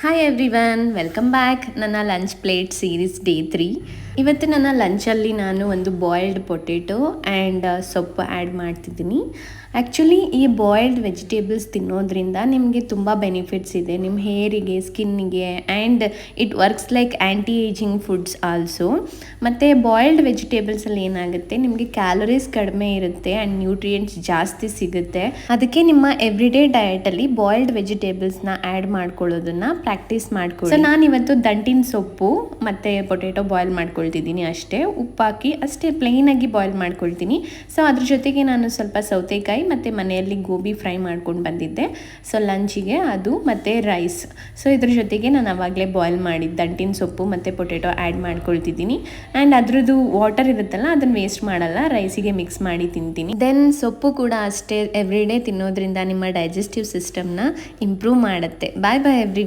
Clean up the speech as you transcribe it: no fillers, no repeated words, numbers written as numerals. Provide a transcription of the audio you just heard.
Hi everyone, welcome back ನನ್ನ lunch plate series day 3. ಇವತ್ತು ನನ್ನ ಲಂಚಲ್ಲಿ ನಾನು ಒಂದು ಬಾಯ್ಲ್ಡ್ ಪೊಟೆಟೊ ಆ್ಯಂಡ್ ಸೊಪ್ಪು ಆ್ಯಡ್ ಮಾಡ್ತಿದ್ದೀನಿ. ಆ್ಯಕ್ಚುಲಿ ಈ ಬಾಯ್ಲ್ಡ್ ವೆಜಿಟೇಬಲ್ಸ್ ತಿನ್ನೋದ್ರಿಂದ ನಿಮಗೆ ತುಂಬ ಬೆನಿಫಿಟ್ಸ್ ಇದೆ ನಿಮ್ಮ ಹೇರಿಗೆ, ಸ್ಕಿನ್ನಿಗೆ, and it works like anti aging foods also. ಮತ್ತು ಬಾಯ್ಲ್ಡ್ ವೆಜಿಟೇಬಲ್ಸಲ್ಲಿ ಏನಾಗುತ್ತೆ, ನಿಮಗೆ ಕ್ಯಾಲರೀಸ್ ಕಡಿಮೆ ಇರುತ್ತೆ ಆ್ಯಂಡ್ ನ್ಯೂಟ್ರಿಯೆಂಟ್ಸ್ ಜಾಸ್ತಿ ಸಿಗುತ್ತೆ. ಅದಕ್ಕೆ ನಿಮ್ಮ ಎವ್ರಿಡೇ ಡಯಟಲ್ಲಿ ಬಾಯ್ಲ್ಡ್ ವೆಜಿಟೇಬಲ್ಸ್ನ ಆ್ಯಡ್ ಮಾಡ್ಕೊಳ್ಳೋದನ್ನು ಪ್ರಾಕ್ಟೀಸ್ ಮಾಡ್ಕೊಳ್ಳಿ. ಸೊ ನಾನಿವತ್ತು ದಂಟಿನ ಸೊಪ್ಪು ಮತ್ತು ಪೊಟೆಟೊ ಬಾಯ್ಲ್ ಮಾಡ್ಕೊಳ್ತಿದ್ದೀನಿ ಅಷ್ಟೇ, ಉಪ್ಪಾಕಿ ಅಷ್ಟೇ ಪ್ಲೇನಾಗಿ ಬಾಯ್ಲ್ ಮಾಡ್ಕೊಳ್ತೀನಿ. ಸೊ ಅದ್ರ ಜೊತೆಗೆ ನಾನು ಸ್ವಲ್ಪ ಸೌತೆಕಾಯಿ ಮತ್ತು ಮನೆಯಲ್ಲಿ ಗೋಬಿ ಫ್ರೈ ಮಾಡ್ಕೊಂಡು ಬಂದಿದ್ದೆ. ಸೊ ಲಂಚಿಗೆ ಅದು ಮತ್ತು ರೈಸ್. ಸೊ ಇದ್ರ ಜೊತೆಗೆ ನಾನು ಆವಾಗಲೇ ಬಾಯ್ಲ್ ಮಾಡಿದ್ದು ದಂಟಿನ ಸೊಪ್ಪು ಮತ್ತು ಪೊಟೆಟೊ ಆ್ಯಡ್ ಮಾಡ್ಕೊಳ್ತಿದ್ದೀನಿ. ಆ್ಯಂಡ್ ಅದ್ರದ್ದು ವಾಟರ್ ಇರುತ್ತಲ್ಲ ಅದನ್ನು ವೇಸ್ಟ್ ಮಾಡಲ್ಲ, ರೈಸಿಗೆ ಮಿಕ್ಸ್ ಮಾಡಿ ತಿಂತೀನಿ. ದೆನ್ ಸೊಪ್ಪು ಕೂಡ ಅಷ್ಟೇ ಎವ್ರಿಡೇ ತಿನ್ನೋದ್ರಿಂದ ನಿಮ್ಮ ಡೈಜೆಸ್ಟಿವ್ ಸಿಸ್ಟಮ್ನ ಇಂಪ್ರೂವ್ ಮಾಡುತ್ತೆ. ಬಾಯ್ ಬಾಯ್ ಎವ್ರಿ